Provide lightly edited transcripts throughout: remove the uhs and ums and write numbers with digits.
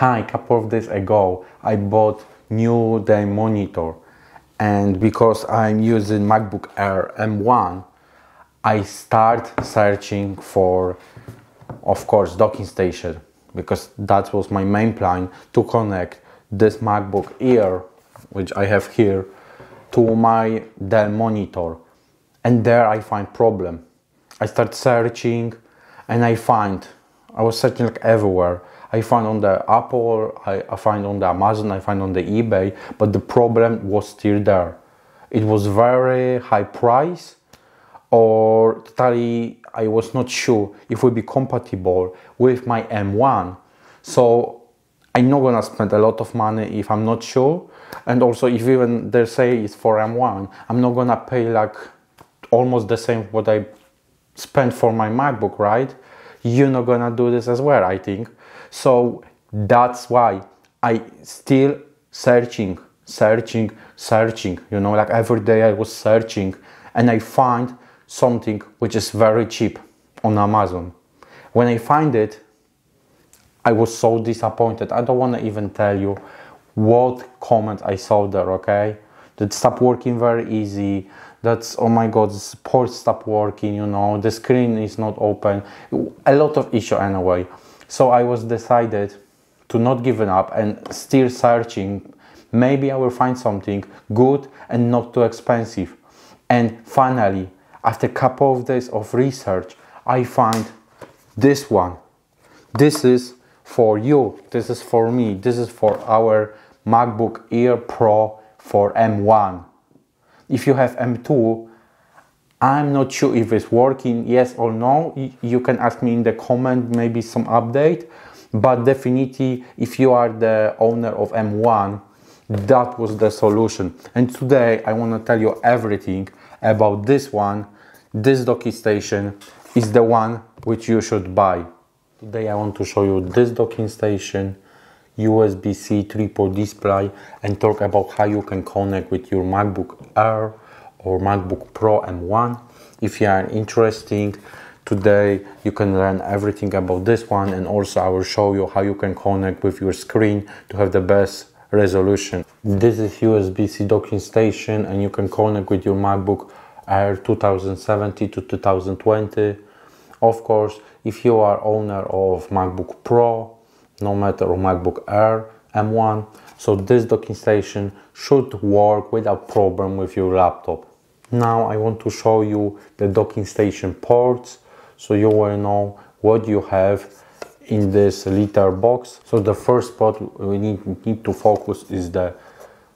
Hi, a couple of days ago I bought new day monitor, and because I'm using MacBook Air M1, I start searching for, of course, docking station, because that was my main plan, to connect this MacBook Air, which I have here, to my Dell monitor. And there I find problem. I start searching and I was searching like everywhere. I find on the Apple, I find on the Amazon, I find on the eBay, but the problem was still there. It was very high price, or totally I was not sure if it would be compatible with my M1. So I'm not gonna spend a lot of money if I'm not sure. And also if even they say it's for M1, I'm not gonna pay like almost the same what I spent for my MacBook, right? You're not gonna do this as well, I think. So that's why I still searching, you know, like every day I was searching, and I find something which is very cheap on Amazon. When I find it, I was so disappointed. I don't want to even tell you what comment I saw there, okay? That stopped working very easy. That's, oh my god, the port stopped working, you know, the screen is not open. A lot of issue anyway. So I was decided to not give up and still searching. Maybe I will find something good and not too expensive. And finally, after a couple of days of research, I find this one. This is for you, this is for me, this is for our MacBook Air Pro for M1. If you have M2, I'm not sure if it's working, yes or no. You can ask me in the comment, maybe some update. But definitely, if you are the owner of M1, that was the solution. And today I want to tell you everything about this one. This docking station is the one which you should buy. Today I want to show you this docking station, USB-C 3-port display, and talk about how you can connect with your MacBook Air or MacBook Pro M1. If you are interested, today you can learn everything about this one, and also I will show you how you can connect with your screen to have the best resolution. This is USB-C docking station, and you can connect with your MacBook Air 2070 to 2020. Of course, if you are owner of MacBook Pro, no matter, or MacBook Air M1, so this docking station should work without problem with your laptop. Now I want to show you the docking station ports, so you will know what you have in this little box. So the first port we need to focus is the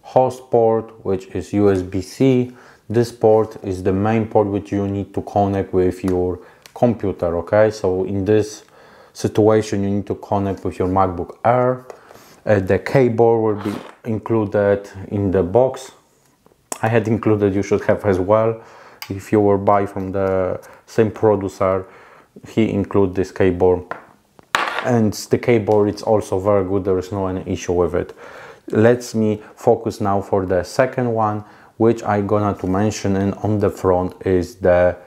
host port, which is USB-C. This port is the main port which you need to connect with your computer, okay? So in this situation you need to connect with your MacBook Air. The cable will be included in the box. I had included, you should have as well. If you will buy from the same producer, he include this cable. And the cable, it's also very good, there is no any issue with it. Let me focus now for the second one, which I'm gonna to mention, and on the front is the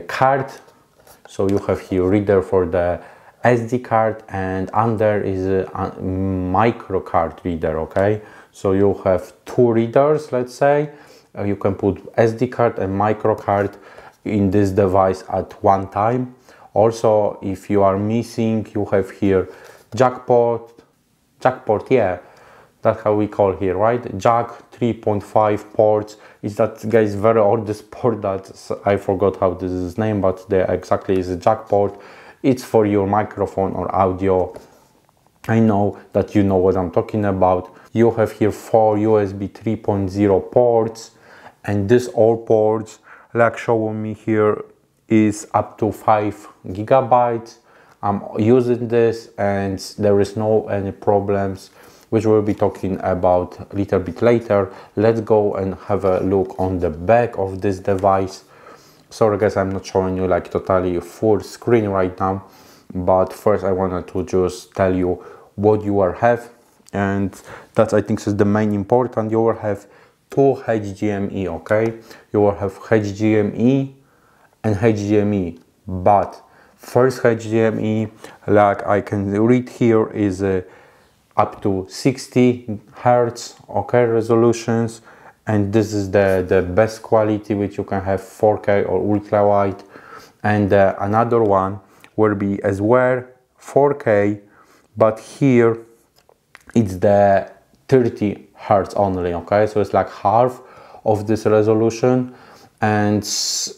card. So you have here reader for the SD card, and under is a micro card reader, okay? So you have two readers, let's say. You can put SD card and micro card in this device at one time. Also, if you are missing, you have here jack port, yeah, that's how we call here, right? Jack 3.5 ports. Is that, guys, very oldest port that I forgot how this is named, but there exactly is a jack port. It's for your microphone or audio. I know that you know what I'm talking about. You have here 4 USB 3.0 ports, and this all ports, like showing me here, is up to 5 gigabytes. I'm using this and there is no any problems, which we'll be talking about a little bit later. Let's go and have a look on the back of this device. Sorry guys, I'm not showing you like totally full screen right now, but first I wanted to just tell you what you will have, and that I think is the main important. You will have two HDMI, okay? You will have HDMI and HDMI, but first HDMI, like I can read here, is a up to 60 hertz, okay, resolutions, and this is the best quality which you can have, 4K or ultra wide. And another one will be as well 4K, but here it's the 30 hertz only, okay, so it's like half of this resolution. And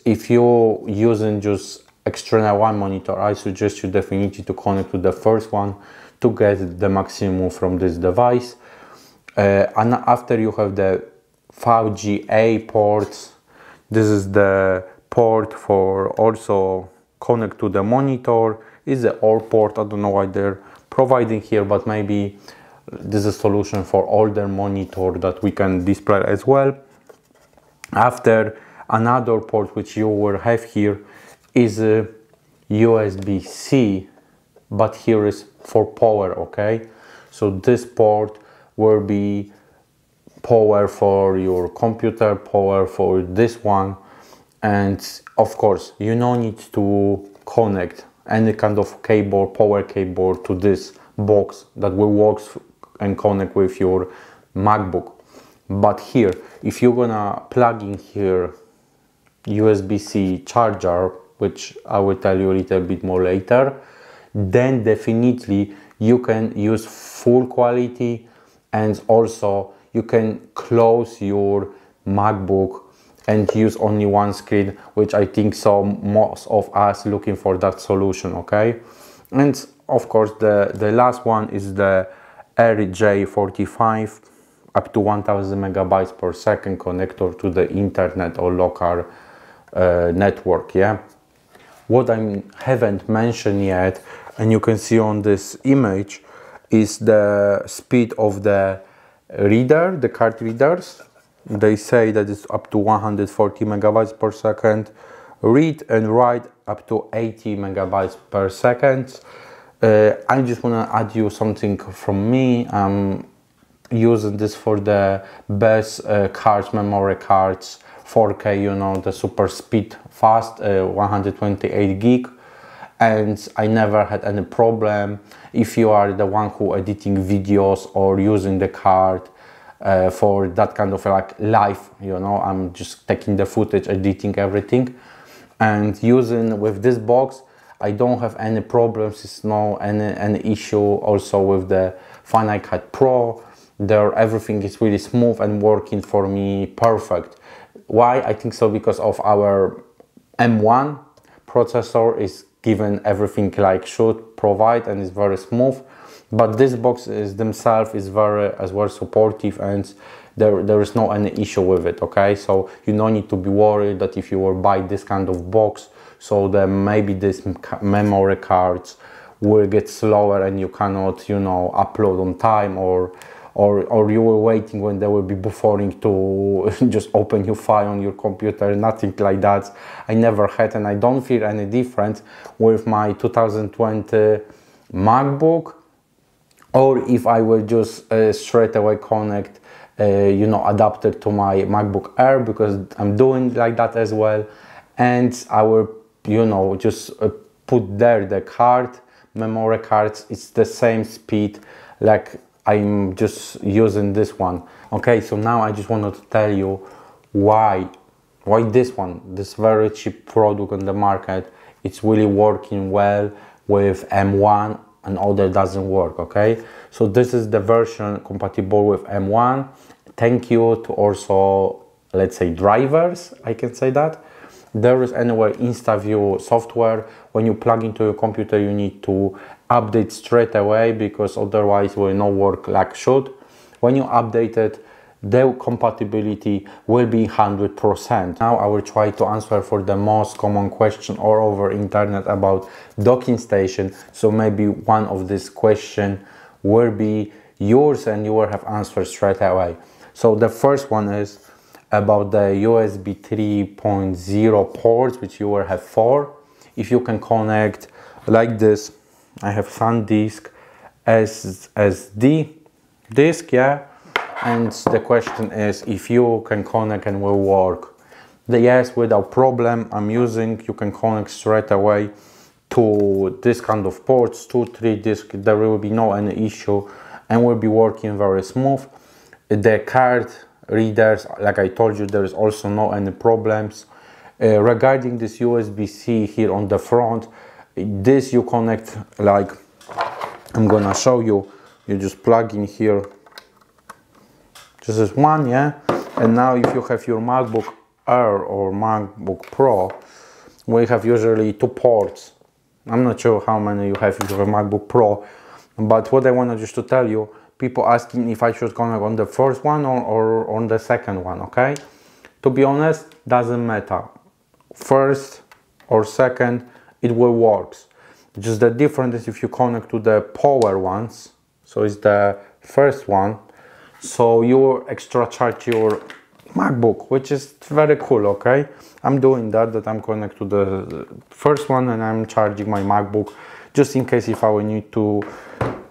if you're using just external one monitor, I suggest you definitely to connect to the first one to get the maximum from this device. And after you have the 5G ports, this is the port for also connect to the monitor. Is the old port, I don't know why they're providing here, but maybe this is a solution for older monitor that we can display as well. After, another port which you will have here is a USB-C, but here is for power, okay? So this port will be power for your computer, power for this one, and of course you don't need to connect any kind of cable, power cable, to this box that will work and connect with your MacBook. But here, if you're gonna plug in here USB-C charger, which I will tell you a little bit more later, then definitely you can use full quality, and also you can close your MacBook and use only one screen, which I think so most of us looking for that solution, okay? And of course the last one is the RJ45, up to 1000 megabytes per second connector to the internet or local network, yeah? What I haven't mentioned yet, and you can see on this image, is the speed of the reader, the card readers. They say that it's up to 140 megabytes per second, read and write up to 80 megabytes per second. I just want to add you something from me. I'm using this for the best cards, memory cards, 4K, you know, the super speed fast, 128 gig, and I never had any problem. If you are the one who editing videos or using the card for that kind of like live, you know, I'm just taking the footage, editing everything, and using with this box, I don't have any problems. It's no any issue. Also with the Final Cut Pro, there everything is really smooth and working for me perfect. Why? I think so because of our M1 processor is given everything like should provide and is very smooth. But this box is themselves is very as well supportive, and there is no any issue with it, okay? So you don't need to be worried that if you will buy this kind of box, so then maybe this memory cards will get slower and you cannot, you know, upload on time, or you were waiting when they will be buffering to just open your file on your computer. Nothing like that. I never had, and I don't feel any difference with my 2020 MacBook, or if I will just straight away connect you know, adapter to my MacBook Air, because I'm doing like that as well, and I will, you know, just put there the card, memory cards. It's the same speed like I'm just using this one. Okay, so now I just wanted to tell you why this one, this very cheap product on the market, it's really working well with M1 and other doesn't work, okay? So this is the version compatible with M1. Thank you to also, let's say, drivers, I can say that. There is anyway InstaView software. When you plug into your computer, you need to update straight away, because otherwise it will not work like should. When you update it, the compatibility will be 100%. Now I will try to answer for the most common question all over internet about docking station. So maybe one of these questions will be yours and you will have answers straight away. So the first one is about the USB 3.0 ports, which you will have 4. If you can connect like this, I have SanDisk SSD disk, yeah. And the question is if you can connect and will work. Yes, without problem. I'm using, you can connect straight away to this kind of ports, 2, 3 disk. There will be no any issue. and will be working very smooth. The card readers, like I told you, there is also no any problems. Regarding this USB-C here on the front, this you connect, like I'm gonna show you. You just plug in here. This is one, yeah. And now if you have your MacBook Air or MacBook Pro, we have usually 2 ports. I'm not sure how many you have if you have a MacBook Pro, but what I wanted just to tell you, people asking if I should connect on the first one or on the second one, okay? To be honest, doesn't matter. First or second, it will work. Just the difference is if you connect to the power ones, so it's the first one, so you extra charge your MacBook, which is very cool, okay? I'm doing that I'm connect to the first one and I'm charging my MacBook just in case if I will need to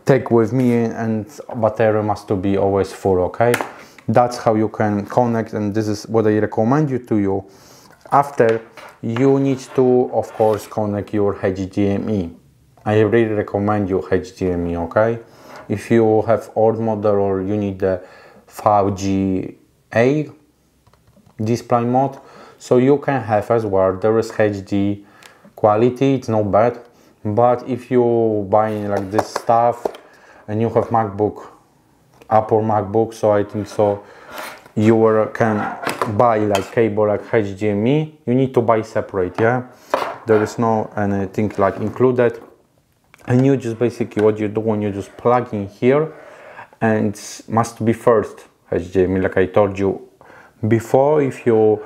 take with me, and battery must to be always full, okay? That's how you can connect, and this is what I recommend you to you. After, you need to, of course, connect your HDMI. I really recommend you HDMI, okay? If you have old model or you need the 5G display mode, so you can have as well. There is HD quality, it's not bad, but if you buy like this stuff and you have MacBook, Apple MacBook, so I think so you can buy like cable like HDMI, you need to buy separate, yeah? There is no anything like included, and you just basically what you do when you just plug in here, and must be first HDMI, like I told you before. If you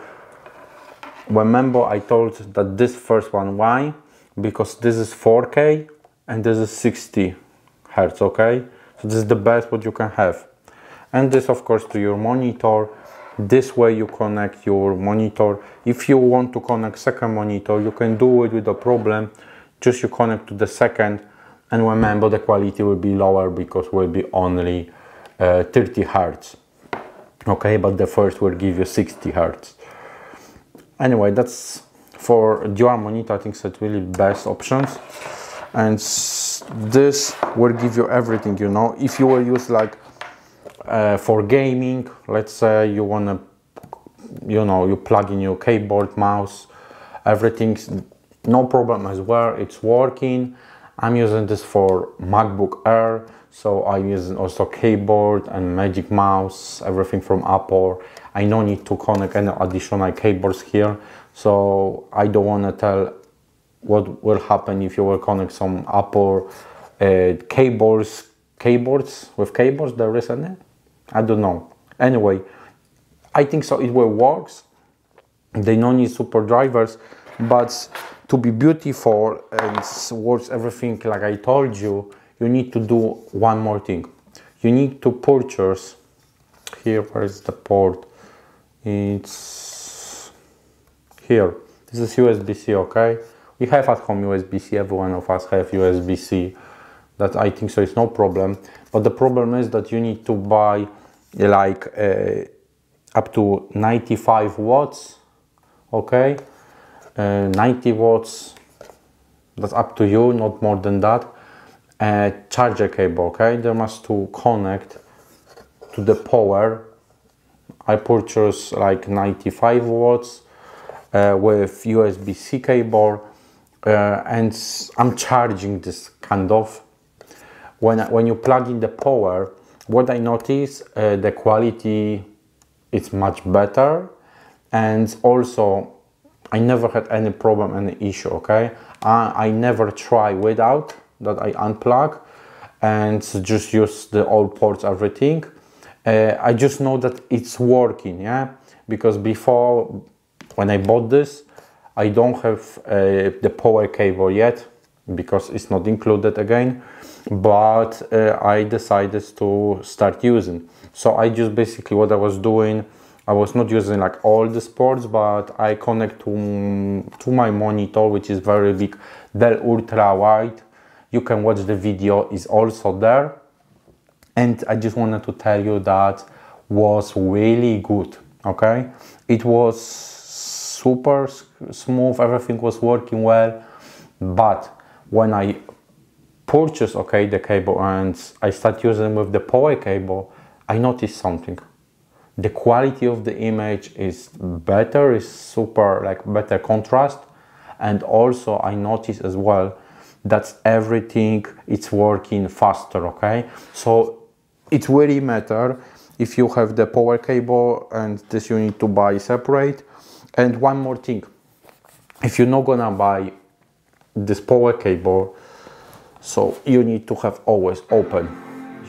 remember, I told that this first one, why? Because this is 4K and this is 60 Hertz, okay? So this is the best what you can have. And this of course to your monitor. This way you connect your monitor. If you want to connect second monitor, you can do it with a problem. Just you connect to the second, and remember the quality will be lower because will be only 30 Hertz. Okay, but the first will give you 60 Hertz. Anyway, that's for dual monitor. I think it's really best options, and this will give you everything, you know. If you will use like for gaming, let's say you wanna, you know, you plug in your keyboard, mouse, everything's no problem as well, it's working. I'm using this for MacBook Air, so I'm using also keyboard and Magic Mouse, everything from Apple. I no need to connect any additional keyboards here, so I don't want to tell what will happen if you will connect some Apple keyboards with keyboards. There is any? I don't know. Anyway, I think so it will work. They don't need super drivers, but to be beautiful and works everything like I told you, you need to do one more thing. You need to purchase here. Where is the port? It's here. This is USB-C, okay? We have at home USB-C. Every one of us have USB-C. That I think so it's no problem. But the problem is that you need to buy like up to 95 watts, okay? 90 watts, that's up to you, not more than that. Charger cable, okay? There must to connect to the power. I purchased like 95 watts with USB-C cable, and I'm charging this kind of. When you plug in the power, what I notice, the quality is much better, and also I never had any problem, any issue, okay? I never try without that. I unplug and just use the old ports, everything. I just know that it's working, yeah? Because before, when I bought this, I don't have the power cable yet, because it's not included again, but I decided to start using. So I just basically what I was doing, I was not using like all the sports, but I connect to my monitor, which is very big, Dell Ultra Wide. You can watch the video, is also there. And I just wanted to tell you that was really good, okay? It was super smooth, everything was working well, but when I purchase, okay, the cable, and I start using with the power cable, I noticed something. The quality of the image is better, is super, like, better contrast. And also I noticed as well that everything it's working faster, okay? So it really matter if you have the power cable, and this you need to buy separate. And one more thing, if you're not gonna buy this power cable, so you need to have always open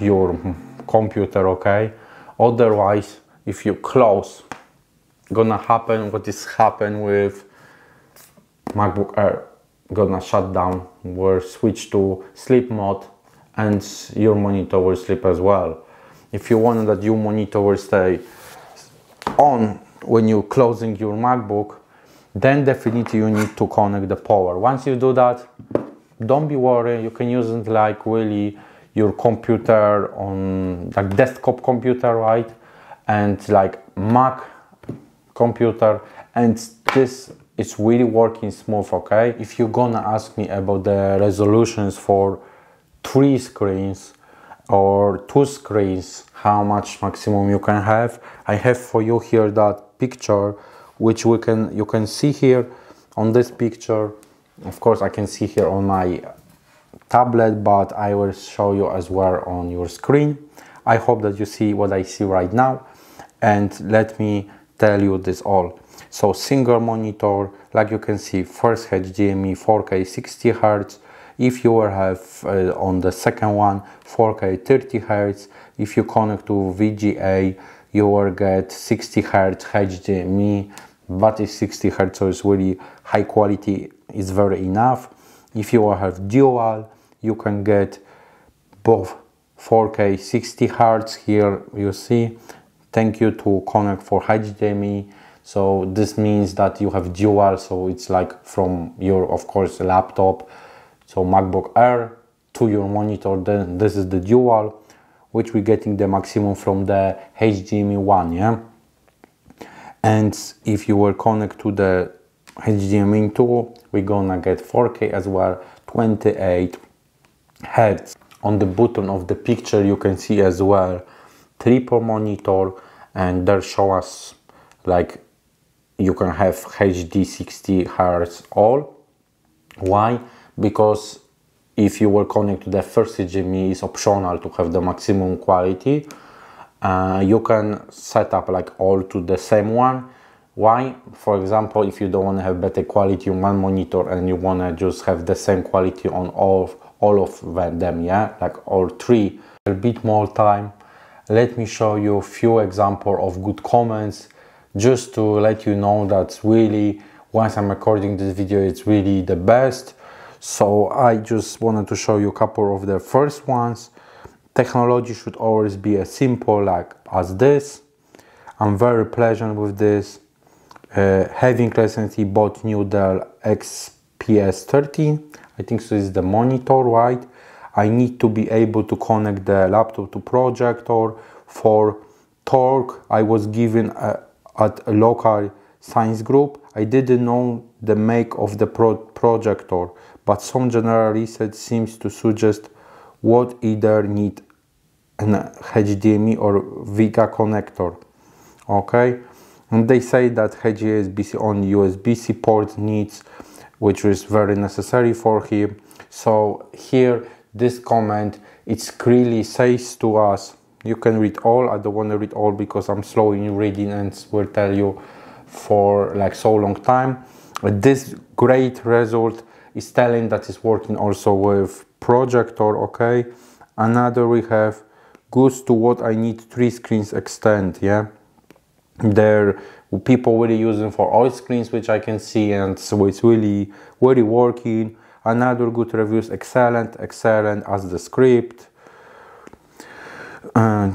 your computer, okay? Otherwise, if you close, gonna happen what is happen with MacBook Air, gonna shut down, will switch to sleep mode, and your monitor will sleep as well. If you want that your monitor will stay on when you're closing your MacBook, then definitely you need to connect the power. Once you do that, don't be worried, you can use it like really your computer on like desktop computer, right? And like Mac computer, and this is really working smooth, okay? If you're gonna ask me about the resolutions for 3 screens or 2 screens, how much maximum you can have, I have for you here that picture, which you can see here on this picture. Of course I can see here on my tablet, but I will show you as well on your screen. I hope that you see what I see right now, and let me tell you this all. So single monitor, like you can see, first HDMI 4K 60 Hz. If you will have on the second one 4K 30 Hz, if you connect to VGA, you will get 60 Hz HDMI, but it's 60 Hz, so it's really high quality, is very enough. If you will have dual, you can get both 4K 60 Hz. Here you see, thank you to connect for HDMI. So this means that you have dual, so it's like from your, of course, laptop, so MacBook Air to your monitor, then this is the dual, which we're getting the maximum from the HDMI 1, yeah? And if you will connect to the HDMI 2, we're gonna get 4K as well, 28 Hz. On the bottom of the picture you can see as well triple monitor, and there show us like you can have HD 60 Hz all. Why? Because if you will connect to the first HDMI, it's optional to have the maximum quality. You can set up like all to the same one. Why? For example, if you don't want to have better quality on one monitor and you want to just have the same quality on all of them, yeah, like all 3. A bit more time, let me show you a few examples of good comments, just to let you know that really once I'm recording this video, it's really the best. So I just wanted to show you a couple of the first ones. Technology should always be as simple like as this. I'm very pleasant with this. Having recently bought new Dell XPS 13. I think so is the monitor, right? I need to be able to connect the laptop to projector. For torque, I was given at a local science group. I didn't know the make of the projector, but some general research seems to suggest would either need an HDMI or VGA connector, okay? And they say that HDMI on USB-C port needs, which is very necessary for him. So here, this comment, it clearly says to us, you can read all, I don't want to read all because I'm slow in reading and will tell you for like so long time. This great result is telling that it's working also with projector, okay? Another we have goes to what I need 3 screens extend, yeah? There people really using for all screens, which I can see, and so it's really working. Another good reviews, excellent as the script.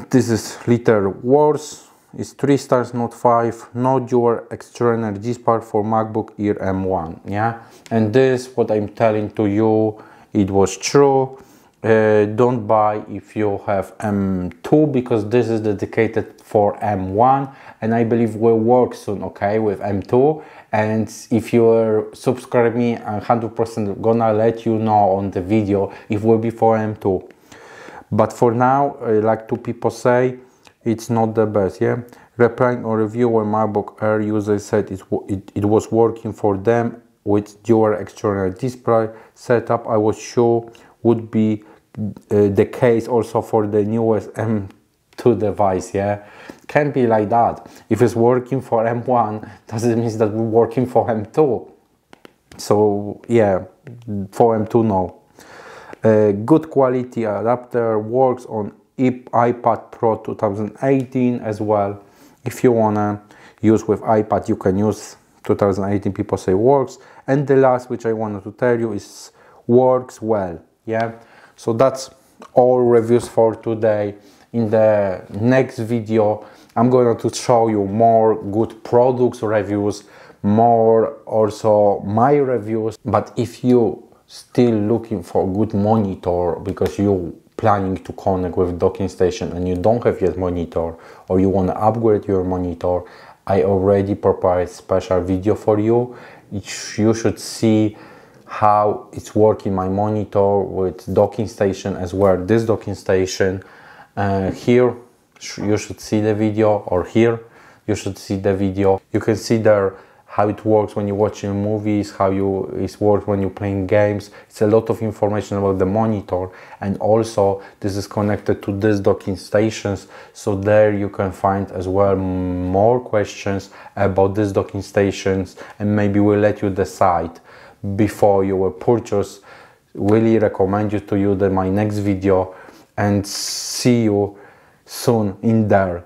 This is little worse, it's 3 stars, not 5. No dual external energy part for MacBook Air M1, yeah? And this, what I'm telling to you, it was true. don't buy if you have M2, because this is dedicated for M1 and I believe will work soon, okay, with M2. And if you subscribe me, I'm 100% gonna let you know on the video if will be for M2. But for now, like two people say, it's not the best, yeah. Replying on review where MacBook Air users said it was working for them with dual external display setup, I was sure would be the case also for the newest M2 device, yeah. Can be like that. If it's working for M1, does it mean that we're working for M2? So yeah, for M2 no. Good quality adapter, works on iPad Pro 2018 as well. If you wanna use with iPad, you can use 2018, people say works. And the last which I wanted to tell you is works well, yeah. So that's all reviews for today. In the next video I'm going to show you more good products reviews, more also my reviews. But if you still looking for a good monitor because you planning to connect with docking station and you don't have yet monitor, or you want to upgrade your monitor, I already prepared special video for you. You should see how it's working my monitor with docking station as well. This docking station here you should see the video, or here you should see the video. You can see there how it works when you're watching movies, how it works when you're playing games. It's a lot of information about the monitor, and also this is connected to this docking stations, so there you can find as well more questions about this docking stations, and maybe we'll let you decide before you will purchase. Really recommend you to my next video, and see you soon in there.